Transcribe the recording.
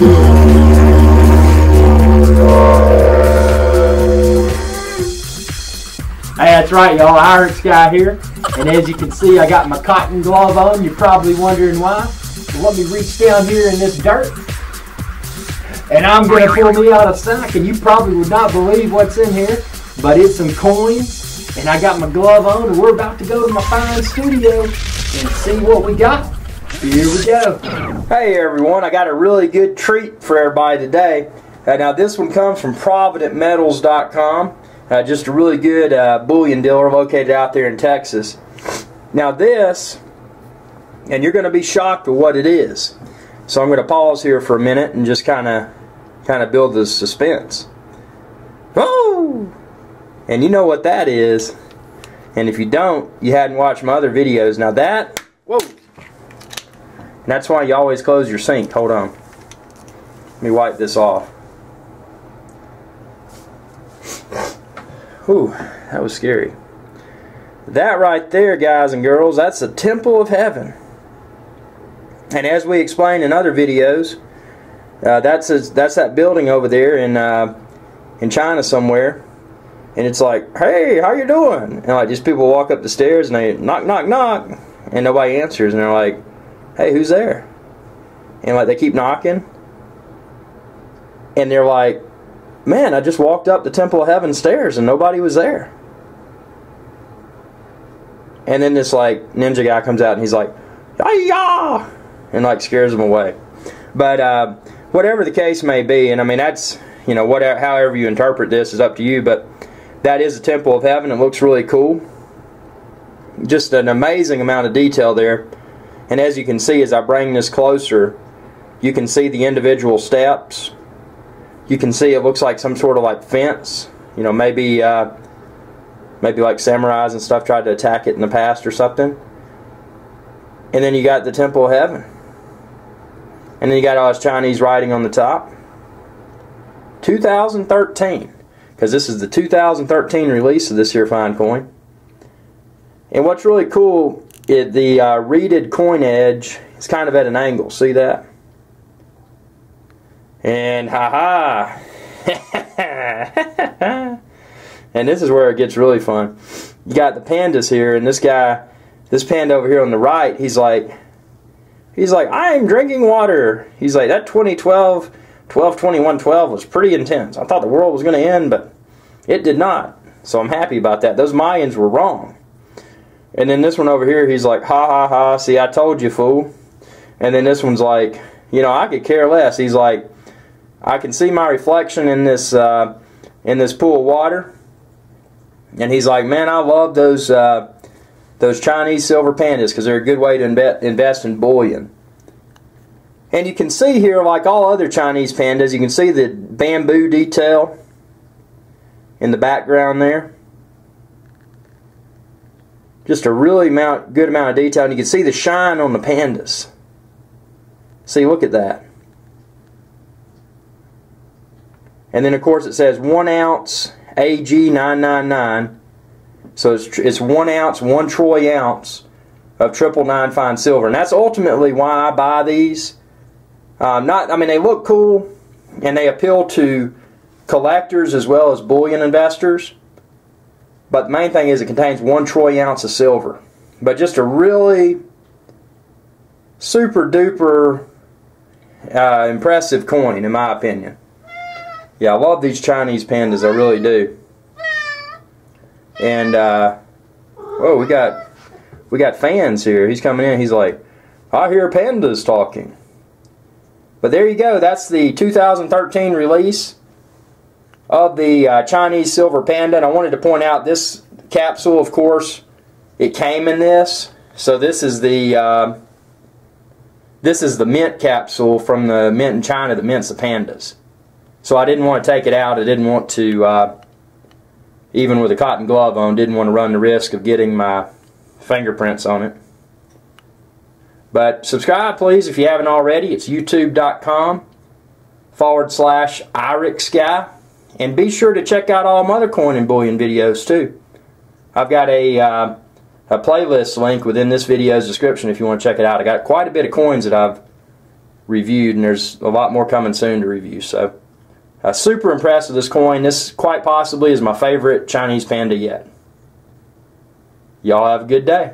Hey, that's right, y'all. Irix Guy here. And as you can see, I got my cotton glove on. You're probably wondering why. So let me reach down here in this dirt. And I'm going to pull me out a sack. And you probably would not believe what's in here. But it's some coins. And I got my glove on. And we're about to go to my fine studio and see what we got. Here we go. Hey, everyone. I got a really good treat for everybody today. Now, this one comes from ProvidentMetals.com. Just a really good bullion dealer located out there in Texas. Now this, and you're going to be shocked at what it is. So I'm going to pause here for a minute and just kind of build the suspense. Oh! And you know what that is. And if you don't, you hadn't watched my other videos. Now that, whoa! And that's why you always close your sink. Hold on. Let me wipe this off. Whew, that was scary. That right there, guys and girls, that's the temple of heaven. And as we explained in other videos, that's that building over there in China somewhere. And it's like, hey, how you doing? And like these people walk up the stairs and they knock, knock, knock, and nobody answers. And they're like, hey, who's there? And like they keep knocking, and they're like, man, I just walked up the Temple of Heaven stairs and nobody was there. And then this like ninja guy comes out and he's like, "Yah!" and like scares them away. But whatever the case may be, and I mean that's, you know, whatever, however you interpret this is up to you. But that is the Temple of Heaven. It looks really cool. Just an amazing amount of detail there. And as you can see, as I bring this closer, you can see the individual steps. You can see it looks like some sort of like fence. You know, maybe like samurais and stuff tried to attack it in the past or something. And then you got the Temple of Heaven. And then you got all this Chinese writing on the top. 2013. Because this is the 2013 release of this here fine coin. And what's really cool is the reeded coin edge is kind of at an angle. See that? And haha, and this is where it gets really fun. You got the pandas here, and this panda over here on the right, he's like, I am drinking water. He's like, that 2012, 12/21/12 was pretty intense. I thought the world was going to end, but it did not. So I'm happy about that. Those Mayans were wrong. And then this one over here, he's like, ha ha ha, see, I told you, fool. And then this one's like, you know, I could care less. He's like, I can see my reflection in this pool of water, and he's like, man, I love those Chinese silver pandas because they're a good way to invest in bullion. And you can see here, like all other Chinese pandas, you can see the bamboo detail in the background there. Just a really good amount of detail, and you can see the shine on the pandas. See, look at that. And then, of course, it says 1 ounce AG999. So it's 1 ounce, 1 troy ounce of 999 fine silver. And that's ultimately why I buy these. I mean, they look cool, and they appeal to collectors as well as bullion investors. But the main thing is it contains 1 troy ounce of silver. But just a really super duper impressive coin, in my opinion. Yeah, I love these Chinese pandas, I really do. And whoa, we got fans here. He's coming in. He's like, I hear pandas talking. But there you go. That's the 2013 release of the Chinese silver panda. And I wanted to point out this capsule, of course, it came in this. So this is the mint capsule from the mint in China that mints the pandas. So I didn't want to take it out. I didn't want to, even with a cotton glove on, didn't want to run the risk of getting my fingerprints on it. But subscribe, please, if you haven't already. It's youtube.com/IrixGuy. And be sure to check out all my other coin and bullion videos, too. I've got a playlist link within this video's description if you want to check it out. I got quite a bit of coins that I've reviewed, and there's a lot more coming soon to review. So super impressed with this coin. This quite possibly is my favorite Chinese Panda yet. Y'all have a good day.